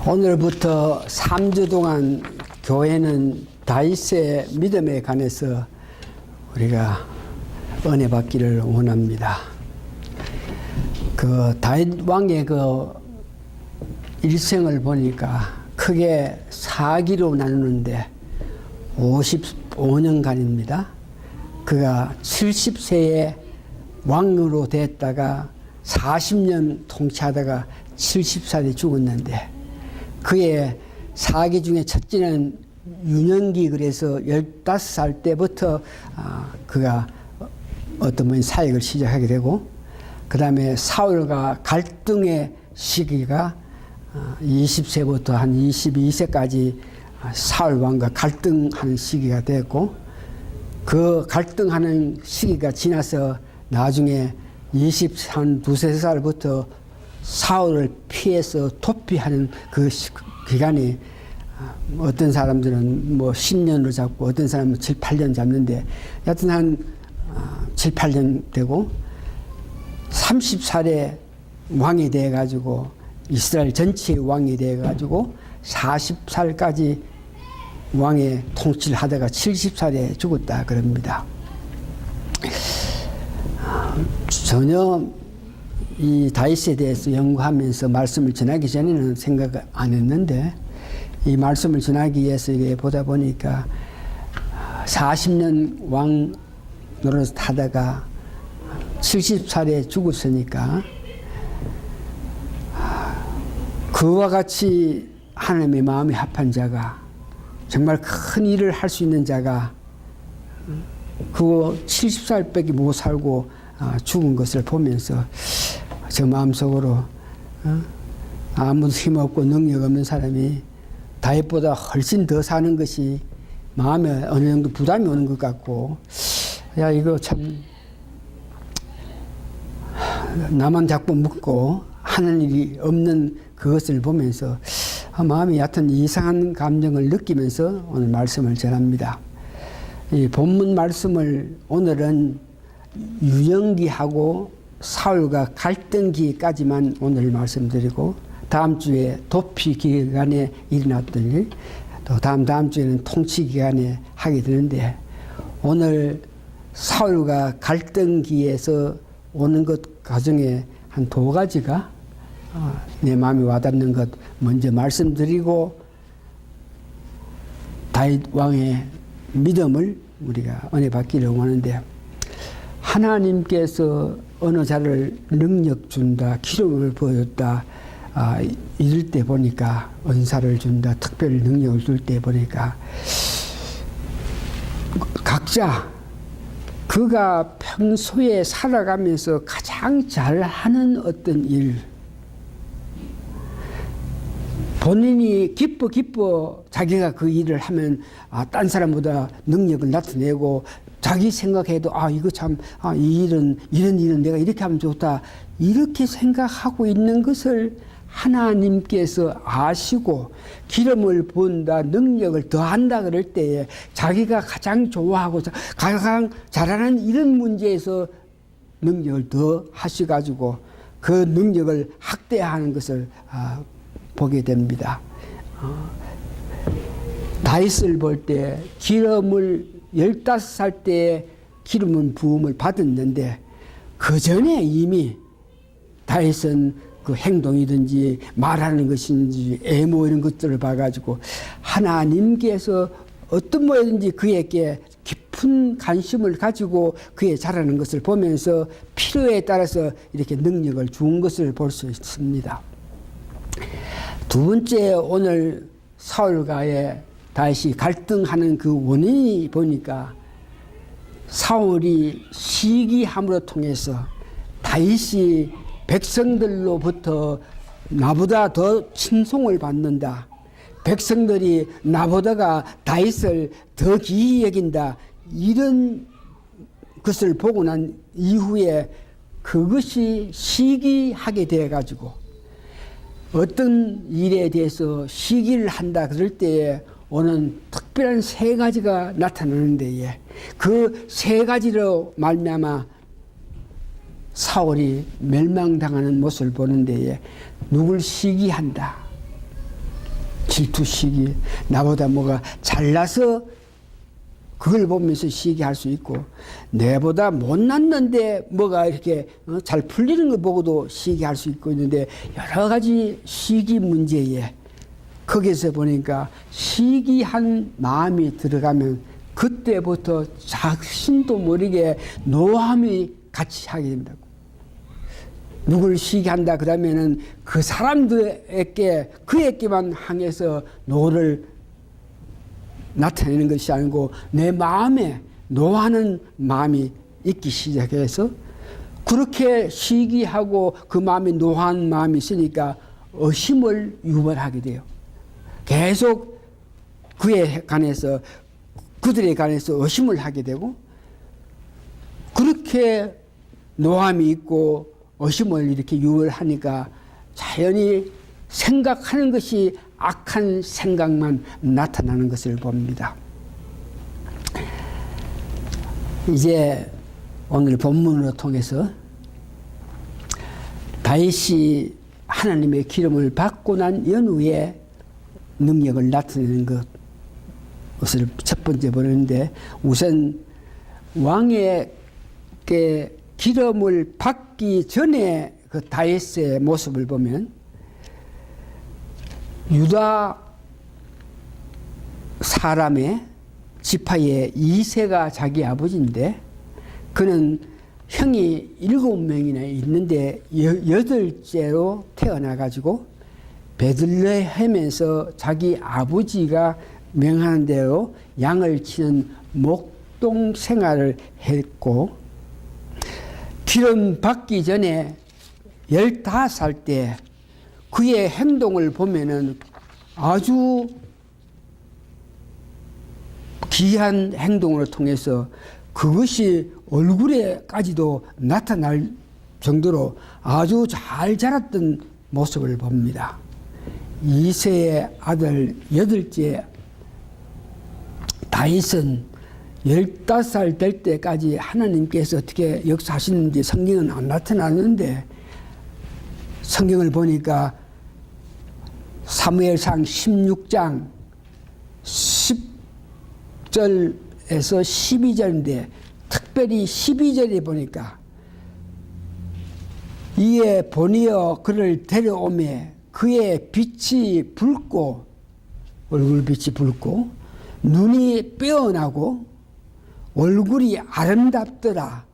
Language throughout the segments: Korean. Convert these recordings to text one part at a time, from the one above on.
오늘부터 3주 동안 교회는 다윗의 믿음에 관해서 우리가 은혜 받기를 원합니다. 그 다윗 왕의 그 일생을 보니까 크게 4기로 나누는데 55년간입니다. 그가 70세에 왕으로 됐다가 40년 통치하다가 70살에 죽었는데, 그의 4기 중에 첫째는 유년기, 그래서 15살 때부터 그가 어떤 분이 사역을 시작하게 되고, 그 다음에 사울과 갈등의 시기가 20세부터 한 22세까지 사울 왕과 갈등하는 시기가 됐고, 그 갈등하는 시기가 지나서 나중에 22살부터 사울을 피해서 도피하는 그 기간이, 어떤 사람들은 뭐 10년을 잡고 어떤 사람은 7, 8년 잡는데, 여하튼 한 7, 8년 되고 30살에 왕이 돼가지고 이스라엘 전체의 왕이 돼가지고 40살까지 왕의 통치를 하다가 70살에 죽었다 그럽니다. 전혀 이 다윗에 대해서 연구하면서 말씀을 전하기 전에는 생각 안 했는데, 이 말씀을 전하기 위해서 이게 보다 보니까 40년 왕 노릇 하다가 70살에 죽었으니까, 그와 같이 하나님의 마음이 합한 자가, 정말 큰 일을 할 수 있는 자가 그거 70살밖에 못 살고 죽은 것을 보면서 저 마음속으로 아무도 힘없고 능력 없는 사람이 다윗보다 훨씬 더 사는 것이 마음에 어느 정도 부담이 오는 것 같고, 야, 이거 참 나만 자꾸 묻고 하는 일이 없는 그것을 보면서 마음이 얕은 이상한 감정을 느끼면서 오늘 말씀을 전합니다. 이 본문 말씀을 오늘은 유년기하고 사울과 갈등기까지만 오늘 말씀드리고, 다음 주에 도피 기간에 일어났던 일, 또 다음 주에는 통치 기간에 하게 되는데, 오늘 사울과 갈등기에서 오는 것 가정에 한 2가지가 내 마음에 와닿는 것 먼저 말씀드리고, 다윗 왕의 믿음을 우리가 은혜 받기를 원하는데, 하나님께서 어느 자를 능력 준다, 기름을 부어줬다, 이럴 때 보니까, 은사를 준다, 특별 능력을 줄 때 보니까, 각자 그가 평소에 살아가면서 가장 잘하는 어떤 일, 본인이 기뻐 자기가 그 일을 하면 딴 사람보다 능력을 나타내고, 자기 생각해도 이거 참 이 일은 이런 일은 내가 이렇게 하면 좋다, 이렇게 생각하고 있는 것을 하나님께서 아시고 기름을 부은다, 능력을 더한다 그럴 때에 자기가 가장 좋아하고 가장 잘하는 이런 문제에서 능력을 더 하셔가지고 그 능력을 확대하는 것을 보게 됩니다. 다윗을 볼 때 기름을 15살 때에 기름은 부음을 받았는데, 그 전에 이미 다윗은 그 행동이든지 말하는 것인지 애모 이런 것들을 봐가지고 하나님께서 어떤 모양인지 그에게 깊은 관심을 가지고 그의 잘하는 것을 보면서 필요에 따라서 이렇게 능력을 준 것을 볼 수 있습니다. 두 번째, 오늘 사울과의 다윗이 갈등하는 그 원인이 보니까, 사울이 시기함으로 통해서 다윗이 백성들로부터 나보다 더 칭송을 받는다, 백성들이 나보다가 다윗을 더 기이 여긴다, 이런 것을 보고 난 이후에 그것이 시기하게 되어가지고 어떤 일에 대해서 시기를 한다 그럴 때에 오는 특별한 3가지가 나타나는데, 그 3가지로 말미암아 사울이 멸망당하는 모습을 보는 데에 누굴 시기한다, 질투, 시기. 나보다 뭐가 잘나서 그걸 보면서 시기할 수 있고, 내보다 못났는데 뭐가 이렇게 잘 풀리는 거 보고도 시기할 수 있고 있는데, 여러 가지 시기 문제에 거기서 보니까 시기한 마음이 들어가면 그때부터 자신도 모르게 노함이 같이 하게 됩니다. 누구를 시기한다 그러면은 그 사람들에게 그에게만 향해서 노를 나타내는 것이 아니고 내 마음에 노하는 마음이 있기 시작해서 그렇게 시기하고 그 마음이 노한 마음이 있으니까 의심을 유발하게 돼요. 계속 그에 관해서 그들에 관해서 의심을 하게 되고 그렇게 노함이 있고 의심을 이렇게 유발하니까 자연히 생각하는 것이 악한 생각만 나타나는 것을 봅니다. 이제 오늘 본문으로 통해서 다윗이 하나님의 기름을 받고 난 연후에 능력을 나타내는 것을 첫 번째 보는데 우선 왕에게 기름을 받기 전에 그 다윗의 모습을 보면 유다 사람의 지파의 이새가 자기 아버지인데 그는 형이 7명이나 있는데 8째로 태어나가지고 베들레헴에서 자기 아버지가 명하는 대로 양을 치는 목동 생활을 했고 기름 받기 전에 15살 때 그의 행동을 보면은 아주 기이한 행동을 통해서 그것이 얼굴에까지도 나타날 정도로 아주 잘 자랐던 모습을 봅니다. 이새의 아들 8째 다윗은 15살 될 때까지 하나님께서 어떻게 역사하시는지 성경은 안 나타나는데 성경을 보니까 사무엘상 16장 10절에서 12절인데 특별히 12절에 보니까 이에 보니어 그를 데려오매 그의 빛이 붉고 얼굴빛이 붉고 눈이 빼어나고 얼굴이 아름답더라.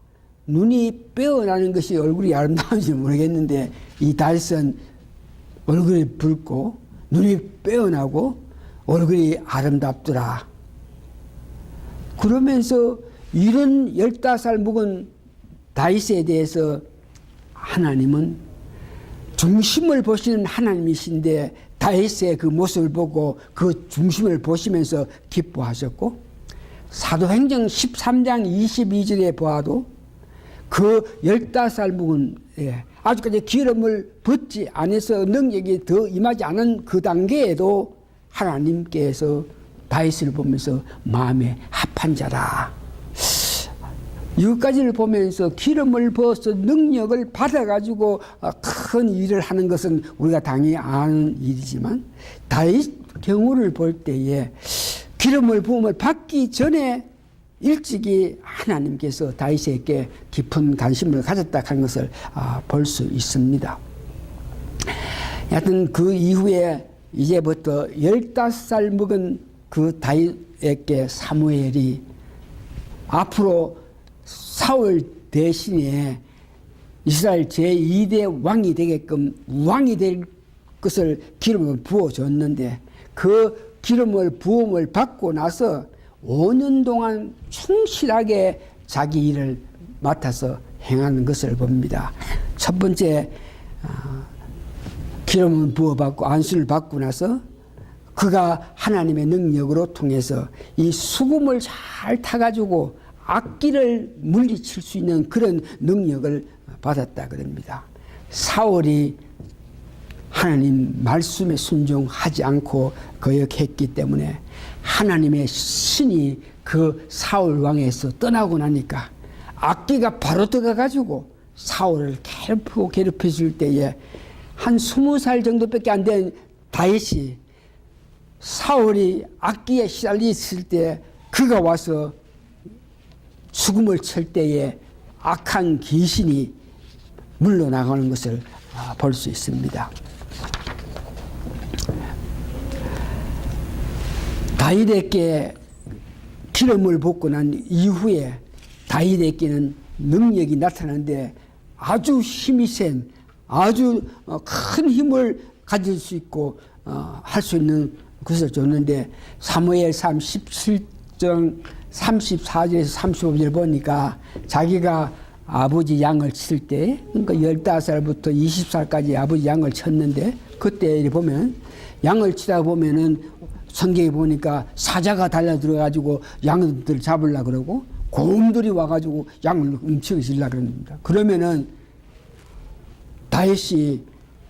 눈이 빼어나는 것이 얼굴이 아름다운지 모르겠는데 이 다윗은 얼굴이 붉고 눈이 빼어나고 얼굴이 아름답더라. 그러면서 이런 15살 먹은 다윗에 대해서 하나님은 중심을 보시는 하나님이신데 다윗의 그 모습을 보고 그 중심을 보시면서 기뻐하셨고 사도행전 13장 22절에 보아도 그 15살 묵은 아직까지 기름을 붓지 않아서 능력이 더 임하지 않은 그 단계에도 하나님께서 다윗을 보면서 마음에 합한 자라. 이것까지를 보면서 기름을 부어서 능력을 받아가지고 큰 일을 하는 것은 우리가 당연히 아는 일이지만 다윗 경우를 볼 때에 기름을 부음을 받기 전에 일찍이 하나님께서 다윗에게 깊은 관심을 가졌다 하는 것을 볼 수 있습니다. 여하튼 그 이후에 이제부터 15살 먹은 그 다윗에게 사무엘이 앞으로 사울 대신에 이스라엘 제2대 왕이 되게끔 왕이 될 것을 기름을 부어줬는데 그 기름을 부음을 받고 나서 5년 동안 충실하게 자기 일을 맡아서 행하는 것을 봅니다. 첫 번째 기름을 부어받고 안수를 받고 나서 그가 하나님의 능력으로 통해서 이 수금을 잘 타가지고 악기를 물리칠 수 있는 그런 능력을 받았다 그럽니다. 사울이 하나님 말씀에 순종하지 않고 거역했기 때문에 하나님의 신이 그 사울 왕에서 떠나고 나니까 악기가 바로 들어가가지고 사울을 괴롭히고 괴롭혀줄 때에 한 20살 정도밖에 안 된 다윗이 사울이 악기에 시달려 있을 때 그가 와서 죽음을 칠 때에 악한 귀신이 물러나가는 것을 볼 수 있습니다. 다윗에게 기름을 붓고 난 이후에 다윗에게는 능력이 나타나는데 아주 힘이 센 아주 큰 힘을 가질 수 있고 할 수 있는 것을 줬는데 사무엘상 17장 34절에서 35절 보니까 자기가 아버지 양을 칠 때 그러니까 15살부터 20살까지 아버지 양을 쳤는데 그때 보면 양을 치다 보면은 성경에 보니까 사자가 달려들어가지고 양들 잡으려고 그러고 곰들이 와가지고 양을 훔치려고 그럽니다. 그러면은 다윗이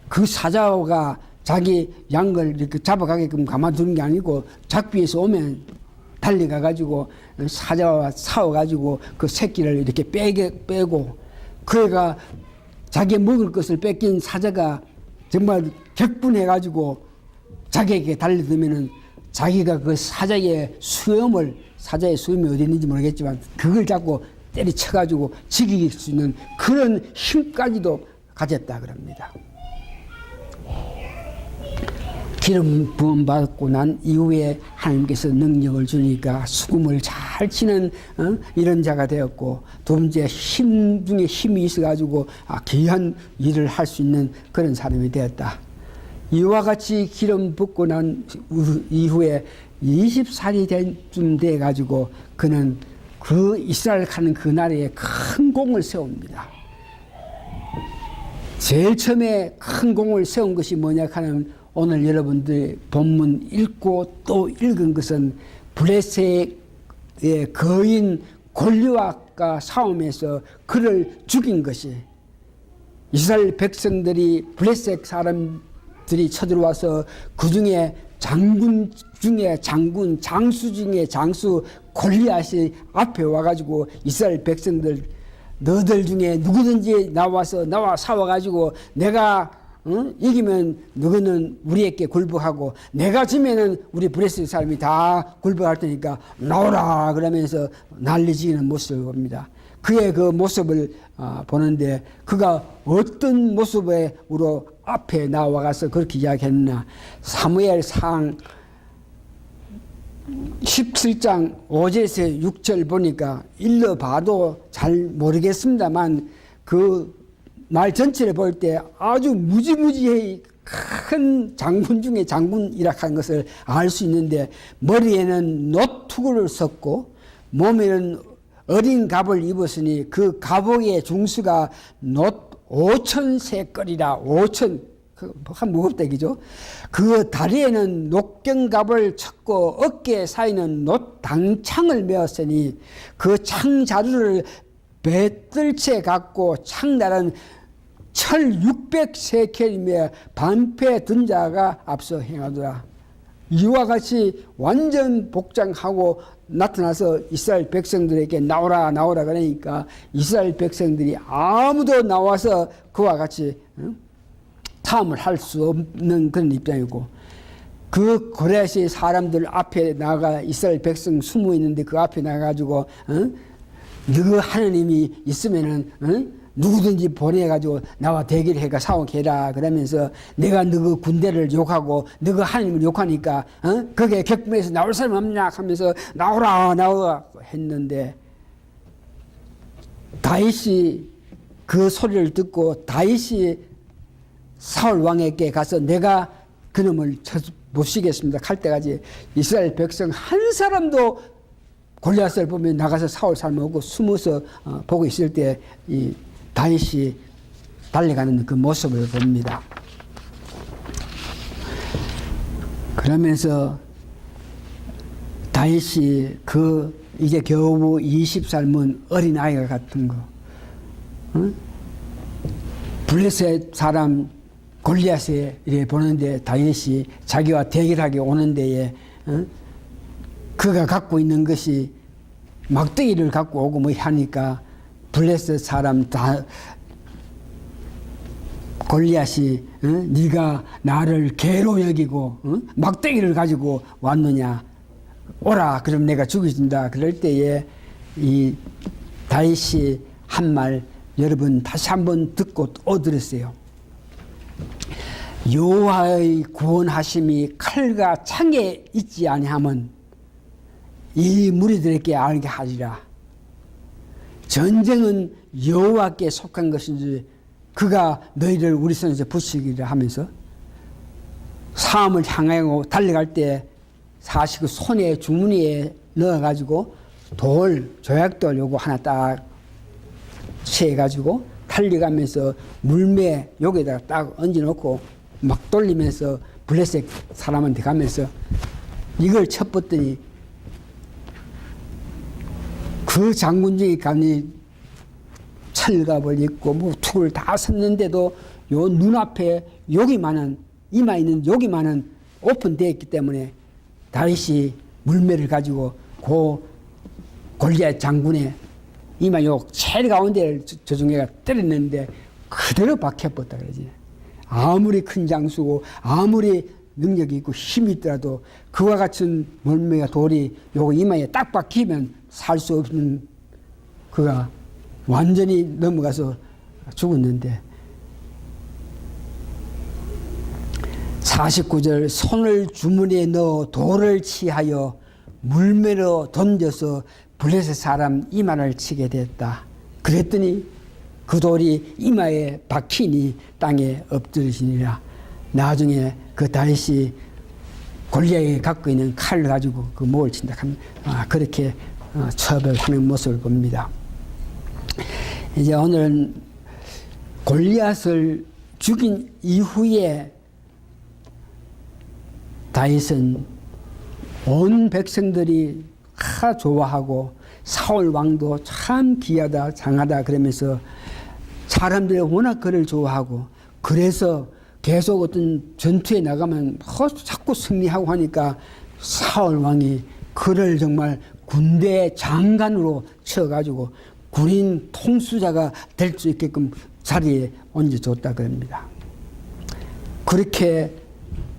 그 사자가 자기 양을 이렇게 잡아가게끔 가만두는 게 아니고 작비에서 오면 달려가가지고 사자와 싸워가지고 그 새끼를 이렇게 빼고 그애가 자기 먹을 것을 뺏긴 사자가 정말 격분해가지고 자기에게 달려들면은 자기가 그 사자의 수염이 어디 있는지 모르겠지만 그걸 잡고 때리쳐가지고 죽일 수 있는 그런 힘까지도 가졌다 그럽니다. 기름 부음 받고 난 이후에 하나님께서 능력을 주니까 수금을 잘 치는 이런 자가 되었고 두 번째 힘 중에 힘이 있어가지고 귀한 일을 할 수 있는 그런 사람이 되었다. 이와 같이 기름 붓고 난 이후에 20살이 된 쯤 돼가지고 그는 그 이스라엘 가는 그 나라에 큰 공을 세웁니다. 제일 처음에 큰 공을 세운 것이 뭐냐 하면 오늘 여러분들 본문 읽고 또 읽은 것은 블레셋의 거인 골리앗과 싸움에서 그를 죽인 것이 이스라엘 백성들이 블레셋 사람들이 쳐들어와서 그 중에 장군 중에 장군, 장수 중에 장수 골리앗이 앞에 와가지고 이스라엘 백성들 너들 중에 누구든지 나와 싸워가지고 내가 이기면 너희는 우리에게 굴복하고 내가 지면은 우리 블레셋 사람이 다 굴복할 테니까 나오라 그러면서 난리지는 모습을 봅니다. 그의 그 모습을 보는데 그가 어떤 모습으로 앞에 나와가서 그렇게 이야기했나. 사무엘상 17장 5절에서 6절 보니까 읽어봐도 잘 모르겠습니다만 그 말 전체를 볼 때 아주 무지무지해 큰 장군 중에 장군이라 하는 것을 알 수 있는데 머리에는 노투구를 썼고 몸에는 어린 갑을 입었으니 그 갑옷의 중수가 놋 5,000세걸이라 5,000 한 무겁다 이죠. 그 다리에는 녹경갑을 쳤고 어깨 사이는 놋 당창을 메었으니 그 창자루를 배뜰채 갖고 창날은 철 600세켈이며 반패 든 자가 앞서 행하더라. 이와 같이 완전 복장하고 나타나서 이스라엘 백성들에게 나오라 그러니까 이스라엘 백성들이 아무도 나와서 그와 같이 탐을 할 수 없는 그런 입장이고 그 고레시 사람들 앞에 나가 이스라엘 백성 숨어 있는데 그 앞에 나가가지고 너희 하나님이 있으면은 누구든지 보내가지고 나와 대기를 해가 싸우게라 그러면서 내가 너희 군대를 욕하고 너희 하나님을 욕하니까 거기에 격분해서 나올 사람 없냐 하면서 나오라 했는데 다윗이 그 소리를 듣고 다윗이 사울 왕에게 가서 내가 그놈을 못 쉬겠습니다 할 때까지 이스라엘 백성 한 사람도 골리앗을 보면 나가서 사울 사람 오고 숨어서 보고 있을 때 이 다윗이 달려가는 그 모습을 봅니다. 그러면서 다윗이 그 이제 겨우 20살 문 어린 아이가 같은 거, 블레셋 사람 골리앗에 이렇게 보는데 다윗이 자기와 대결하게 오는 데에 그가 갖고 있는 것이 막대기를 갖고 오고 뭐 하니까 블레셋 사람 다 골리앗이 네가 나를 개로 여기고 막대기를 가지고 왔느냐, 오라 그럼 내가 죽여준다. 그럴 때에 이 다윗이 한 말 여러분 다시 한번 듣고 또 들으세요. 여호와의 구원하심이 칼과 창에 있지 아니하면 이 무리들에게 알게 하리라. 전쟁은 여호와께 속한 것인지 그가 너희를 우리 손에서 부수기를 하면서 사람을 향하고 달려갈 때 사실 그 손에 주머니에 넣어가지고 조약돌 요거 하나 딱 채해가지고 달려가면서 물매 여기다가 딱 얹어놓고 막 돌리면서 블레셋 사람한테 가면서 이걸 쳤었더니 그 장군 중에 감히 철갑을 입고 뭐 툭을 다 섰는데도 요 눈앞에 여기만은 이마 있는 여기만은 오픈되어 있기 때문에 다윗이 물매를 가지고 그 골리앗 장군의 이마 요 제일 가운데를 저 중에가 때렸는데 그대로 박혀버렸다 그러지. 아무리 큰 장수고 아무리 능력이 있고 힘이 있더라도 그와 같은 물매가 돌이 요거 이마에 딱 박히면 살 수 없는 그가 완전히 넘어가서 죽었는데 49절 손을 주머니에 넣어 돌을 치하여 물매로 던져서 블레셋 사람 이마를 치게 됐다. 그랬더니 그 돌이 이마에 박히니 땅에 엎드리시니라. 나중에 그 다윗이 골리앗이 갖고 있는 칼을 가지고 그 목을 친다 하면 그렇게 처벌하는 모습을 봅니다. 이제 오늘은 골리앗을 죽인 이후에 다윗은 온 백성들이 좋아하고 사울 왕도 참 귀하다 장하다 그러면서 사람들이 워낙 그를 좋아하고 그래서 계속 어떤 전투에 나가면 자꾸 승리하고 하니까 사울 왕이 그를 정말 군대 장관으로 쳐가지고 군인 통수자가 될 수 있게끔 자리에 얹어줬다 그럽니다. 그렇게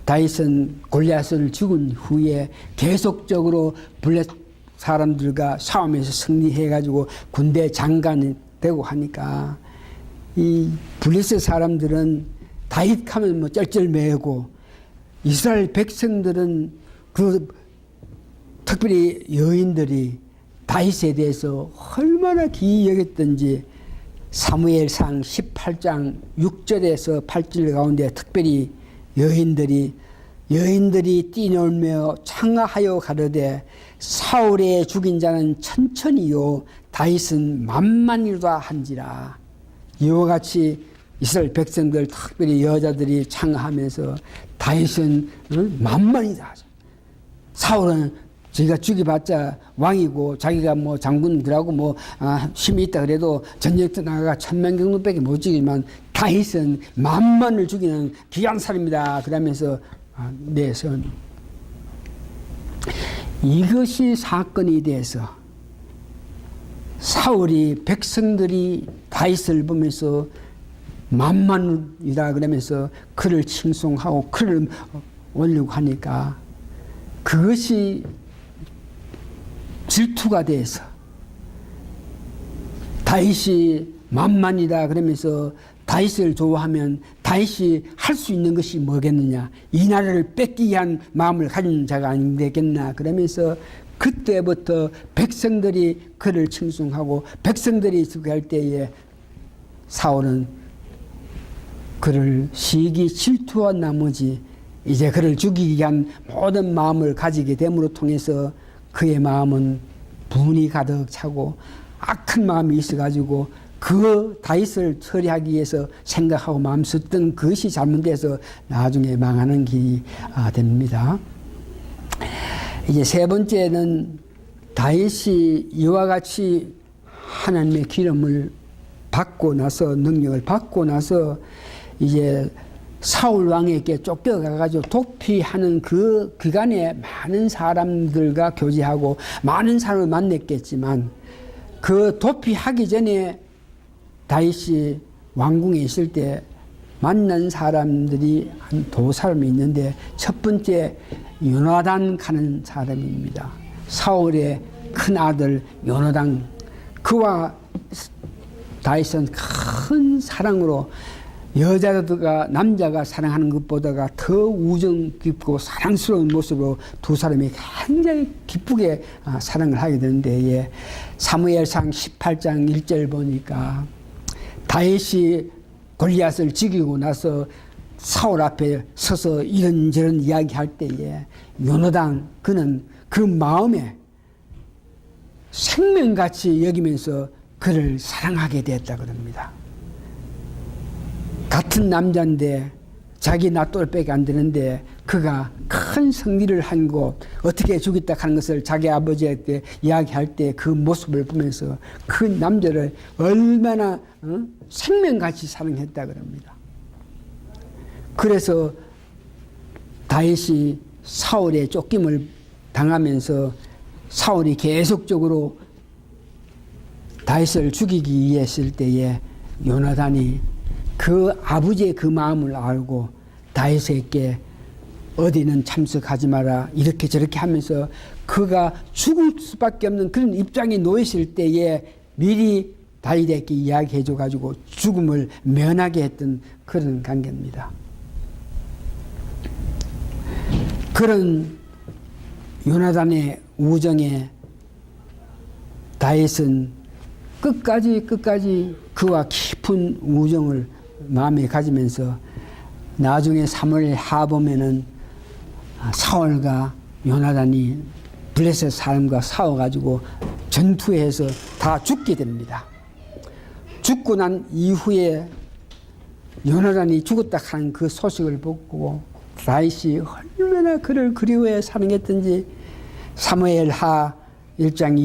다윗은 골리앗을 죽은 후에 계속적으로 블레셋 사람들과 싸움에서 승리해가지고 군대 장관이 되고 하니까 이 블레셋 사람들은 다윗 하면 뭐 쩔쩔매고 이스라엘 백성들은 그 특별히 여인들이 다윗에 대해서 얼마나 귀히 여겼던지 사무엘상 18장 6절에서 8절 가운데 특별히 여인들이 뛰놀며 창하하여 가로되 사울의 죽인 자는 천천히요 다윗은 만만이로다 한지라. 이와 같이 이스라엘 백성들 특별히 여자들이 창하하면서 다윗은 만만이다. 사울은 자기가 죽여봤자 왕이고 자기가 뭐 장군들하고 뭐 힘이 있다 그래도 전쟁터 나가가 1000명 정도밖에 못 죽이지만 다윗은 만만을 죽이는 귀한 사람이다 그러면서 내선 이것이 사건이 돼서 사울이 백성들이 다윗을 보면서 만만이다 그러면서 그를 칭송하고 그를 올리고 하니까 그것이 질투가 돼서 다윗이 만만이다 그러면서 다윗을 좋아하면 다윗이 할 수 있는 것이 뭐겠느냐, 이 나라를 뺏기 위한 마음을 가진 자가 안 되겠나 그러면서 그때부터 백성들이 그를 칭송하고 백성들이 수고할 때에 사울은 그를 시기 질투한 나머지 이제 그를 죽이기 위한 모든 마음을 가지게 됨으로 통해서 그의 마음은 분이 가득 차고 악한 마음이 있어가지고 그 다윗을 처리하기 위해서 생각하고 마음 썼던 그것이 잘못돼서 나중에 망하는 길이 됩니다. 이제 세 번째는 다윗이 이와 같이 하나님의 기름을 받고 나서 능력을 받고 나서 이제 사울 왕에게 쫓겨가가지고 도피하는 그 기간에 많은 사람들과 교제하고 많은 사람을 만났겠지만 그 도피하기 전에 다윗이 왕궁에 있을 때 만난 사람들이 한 두 사람이 있는데 첫 번째 요나단 가는 사람입니다. 사울의 큰 아들 요나단, 그와 다윗은 큰 사랑으로 여자가 남자가 사랑하는 것보다가 더 우정 깊고 사랑스러운 모습으로 두 사람이 굉장히 기쁘게 사랑을 하게 되는데, 예, 사무엘상 18장 1절 보니까 다윗이 골리앗을 죽이고 나서 사울 앞에 서서 이런저런 이야기할 때에 요나단, 그는 그 마음에 생명같이 여기면서 그를 사랑하게 됐다 그럽니다. 같은 남자인데 자기 낫돌밖에 안 되는데 그가 큰 승리를 한 곳, 어떻게 죽였다 하는 것을 자기 아버지한테 이야기할 때 그 모습을 보면서 그 남자를 얼마나 생명같이 사랑했다 그럽니다. 그래서 다윗이 사울의 쫓김을 당하면서 사울이 계속적으로 다윗을 죽이기 위해 했을 때에 요나단이 그 아버지의 그 마음을 알고 다윗에게 어디는 참석하지 마라 이렇게 저렇게 하면서 그가 죽을 수밖에 없는 그런 입장에 놓였을 때에 미리 다윗에게 이야기해 줘가지고 죽음을 면하게 했던 그런 관계입니다. 그런 요나단의 우정에 다윗은 끝까지 그와 깊은 우정을 마음에 가지면서 나중에 사무엘하 보면은 사울과 요나단이 블레셋 사람과 싸워가지고 전투해서 다 죽게 됩니다. 죽고 난 이후에 요나단이 죽었다 하는 그 소식을 보고 다윗이 얼마나 그를 그리워해 사랑했던지 사무엘하 1장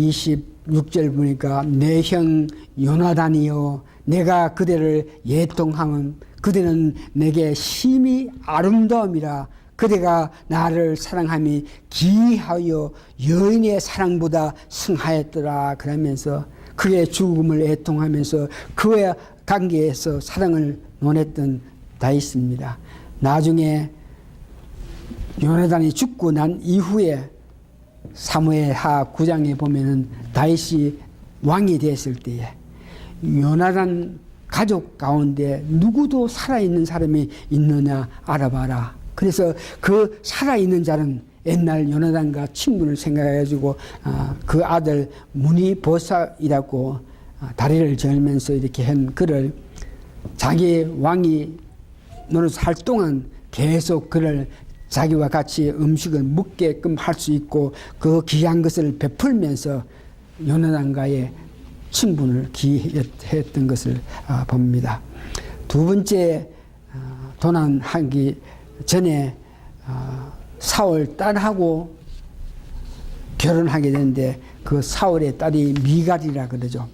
26절 보니까 내 형 요나단이요 내가 그대를 예통함은 그대는 내게 심히 아름다움이라 그대가 나를 사랑함이 기하여 여인의 사랑보다 승하였더라 그러면서 그의 죽음을 애통하면서 그의 관계에서 사랑을 논했던 다윗입니다. 나중에 요나단이 죽고 난 이후에 사무엘하 9장에 보면은 다윗이 왕이 됐을 때에 요나단 가족 가운데 누구도 살아있는 사람이 있느냐 알아봐라. 그래서 그 살아있는 자는 옛날 요나단과 친분을 생각해가지고 그 아들 무니보사이라고 다리를 절면서 이렇게 한 그를 자기 왕이 노릇 할 동안 계속 그를 자기와 같이 음식을 먹게끔 할 수 있고 그 귀한 것을 베풀면서 요나단과의 친분을 기했던 것을 봅니다. 두 번째 도난하기 전에 사울 딸하고 결혼하게 되는데 그 사울의 딸이 미갈이라 그러죠.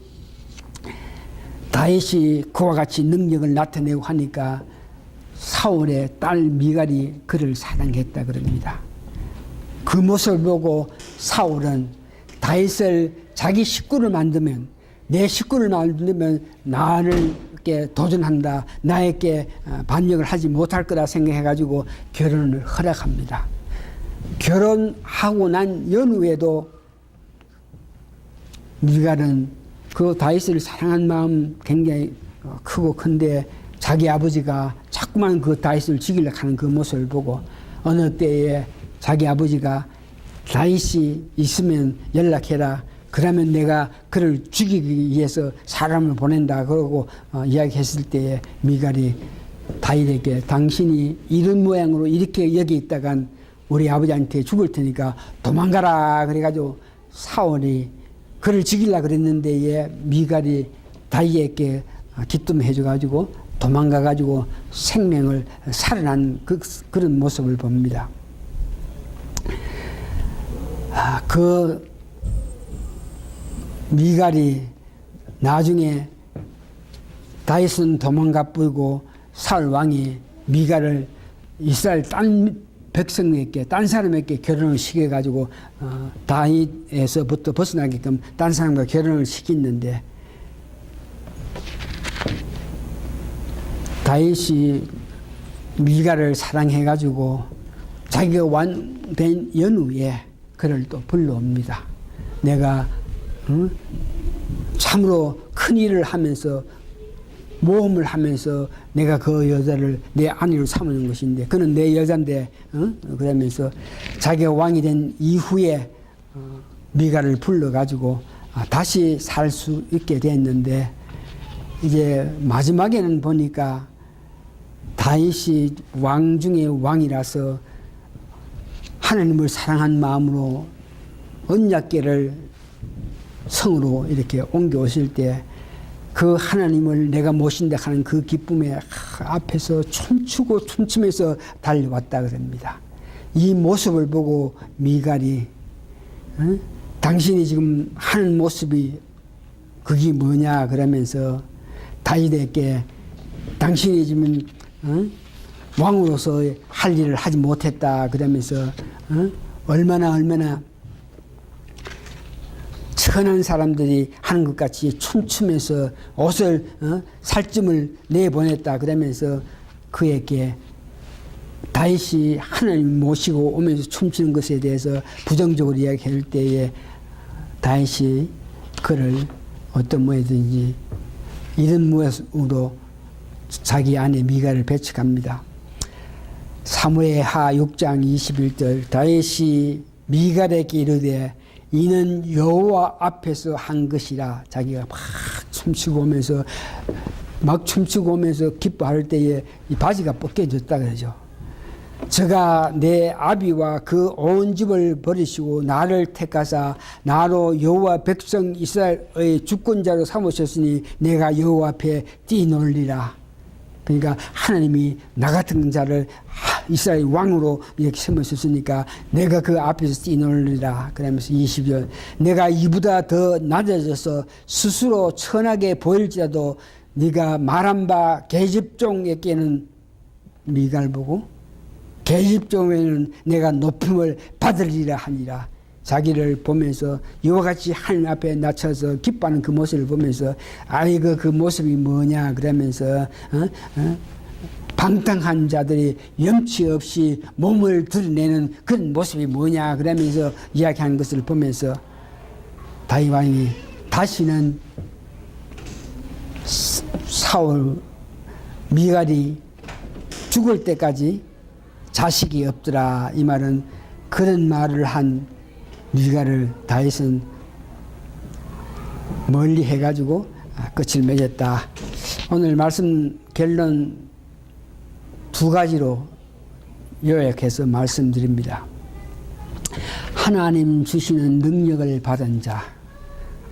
다윗이 그와 같이 능력을 나타내고 하니까 사울의 딸 미갈이 그를 사랑했다 그럽니다. 그 모습을 보고 사울은 다윗을 자기 식구를 만들면 내 식구를 만들면 나를 도전한다. 나에게 반역을 하지 못할 거라 생각해가지고 결혼을 허락합니다. 결혼하고 난 연후에도 미갈은 그 다윗을 사랑한 마음 굉장히 크고 큰데 자기 아버지가 자꾸만 그 다윗을 죽이려고 하는 그 모습을 보고 어느 때에 자기 아버지가 다윗이 있으면 연락해라. 그러면 내가 그를 죽이기 위해서 사람을 보낸다. 그러고 이야기했을 때에 미갈이 다윗에게 당신이 이런 모양으로 이렇게 여기 있다간 우리 아버지한테 죽을 테니까 도망가라. 그래가지고 사울이 그를 죽이려고 그랬는데 미갈이 다윗에게 기뜸해줘가지고 도망가가지고 생명을 살아난 그런 모습을 봅니다. 그 미갈이 나중에 다윗은 도망가 뿌리고 사울 왕이 미갈을 이스라엘 딴 백성에게 딴 사람에게 결혼을 시켜가지고 다윗에서부터 벗어나게끔 딴 사람과 결혼을 시켰는데 다윗이 미가를 사랑해가지고 자기가 왕된 연후에 그를 또 불러옵니다. 내가 참으로 큰 일을 하면서 모험을 하면서 내가 그 여자를 내 아내로 삼는 것인데 그는 내 여잔데 그러면서 자기가 왕이 된 이후에 미가를 불러가지고 다시 살 수 있게 됐는데 이제 마지막에는 보니까 다윗이 왕 중에 왕이라서 하나님을 사랑한 마음으로 언약궤를 성으로 이렇게 옮겨오실 때 그 하나님을 내가 모신다 하는 그 기쁨에 앞에서 춤추고 춤추면서 달려왔다 그럽니다. 이 모습을 보고 미갈이 당신이 지금 하는 모습이 그게 뭐냐 그러면서 다윗에게 당신이 지금 왕으로서 할 일을 하지 못했다 그러면서 얼마나 천한 사람들이 하는 것 같이 춤추면서 옷을 살찜을 내보냈다 그러면서 그에게 다윗이 하나님 모시고 오면서 춤추는 것에 대해서 부정적으로 이야기할 때에 다윗이 그를 어떤 모양이든지 이런 모습으로 자기 아내 미갈을 배척합니다. 사무엘하 6장 21절 다윗이 미갈에게 이르되 이는 여호와 앞에서 한 것이라. 자기가 막 춤추고 오면서 기뻐할 때에 이 바지가 벗겨졌다 그러죠. 저가 내 아비와 그 온 집을 버리시고 나를 택하사 나로 여호와 백성 이스라엘의 주권자로 삼으셨으니 내가 여호와 앞에 뛰놀리라. 그러니까 하나님이 나 같은 자를 이스라엘 왕으로 이렇게 세우셨으니까 내가 그 앞에서 뛰놀리라. 그러면서 20절 내가 이보다 더 낮아져서 스스로 천하게 보일지라도 네가 말한 바 계집종에게는 미갈 보고 계집종에는 내가 높임을 받으리라 하니라. 자기를 보면서 이와 같이 하나님 앞에 낮춰서 기뻐하는 그 모습을 보면서 아이고 그 모습이 뭐냐 그러면서 방탕한 자들이 염치 없이 몸을 드러내는 그런 모습이 뭐냐 그러면서 이야기하는 것을 보면서 다윗 왕이 다시는 사울 미갈이 죽을 때까지 자식이 없더라. 이 말은 그런 말을 한 미갈을 다윗은 멀리 해가지고 끝을 맺었다. 오늘 말씀 결론 두 가지로 요약해서 말씀드립니다. 하나님 주시는 능력을 받은 자.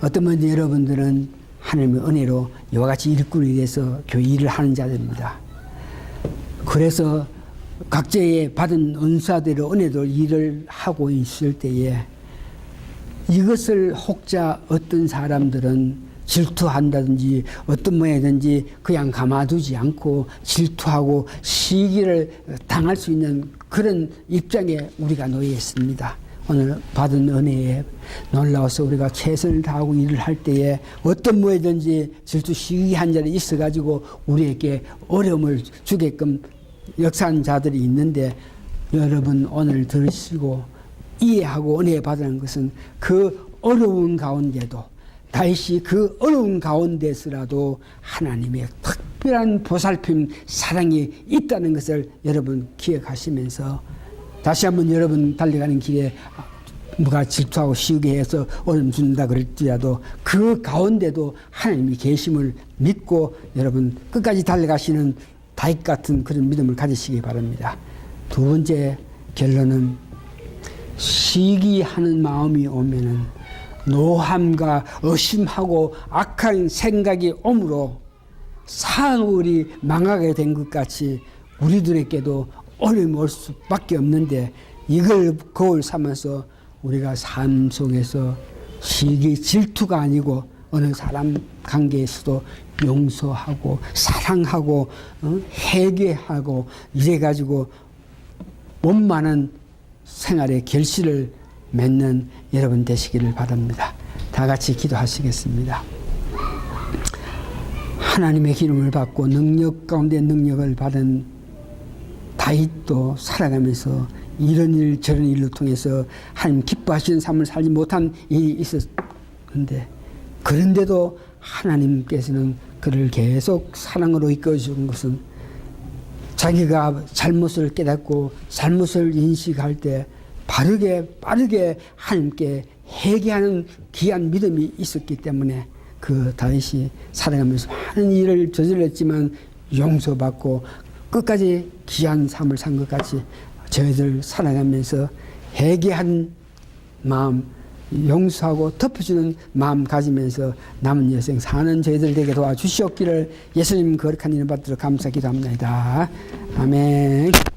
어떤 분들 여러분들은 하나님의 은혜로 이와 같이 일꾼이 돼서 교회 일을 하는 자들입니다. 그래서 각자의 받은 은사대로 은혜로 일을 하고 있을 때에 이것을 혹자 어떤 사람들은 질투한다든지 어떤 모양이든지 그냥 가만두지 않고 질투하고 시기를 당할 수 있는 그런 입장에 우리가 놓여 있습니다. 오늘 받은 은혜에 놀라워서 우리가 최선을 다하고 일을 할 때에 어떤 모양이든지 질투 시기한 자리 있어가지고 우리에게 어려움을 주게끔 역사한 자들이 있는데 여러분 오늘 들으시고 이해하고 은혜 받는 것은 그 어려운 가운데도 다윗이 그 어려운 가운데서라도 하나님의 특별한 보살핌 사랑이 있다는 것을 여러분 기억하시면서 다시 한번 여러분 달려가는 길에 누가 질투하고 시우게 해서 어려움 준다 그럴지라도 그 가운데도 하나님이 계심을 믿고 여러분 끝까지 달려가시는 다윗 같은 그런 믿음을 가지시기 바랍니다. 두 번째 결론은 시기하는 마음이 오면은 노함과 의심하고 악한 생각이 오므로 사울이 망하게 된 것 같이 우리들에게도 어려움이 올 수밖에 없는데 이걸 거울 삼아서 우리가 삶 속에서 시기 질투가 아니고 어느 사람 관계에서도 용서하고 사랑하고 회개하고 이래가지고 원만한 생활의 결실을 맺는 여러분 되시기를 바랍니다. 다 같이 기도하시겠습니다. 하나님의 기름을 받고 능력 가운데 능력을 받은 다윗도 살아가면서 이런 일 저런 일로 통해서 하나님 기뻐하시는 삶을 살지 못한 일이 있었는데, 그런데도 하나님께서는 그를 계속 사랑으로 이끌어주는 것은 자기가 잘못을 깨닫고 잘못을 인식할 때 빠르게 하나님께 회개하는 귀한 믿음이 있었기 때문에 그 다윗이 살아가면서 많은 일을 저질렀지만 용서받고 끝까지 귀한 삶을 산 것 같이 저희들 살아가면서 회개한 마음, 용서하고 덮어주는 마음 가지면서 남은 여생 사는 저희들 되게 도와주시옵기를 예수님 거룩한 이름 받들어 감사 기도합니다. 아멘.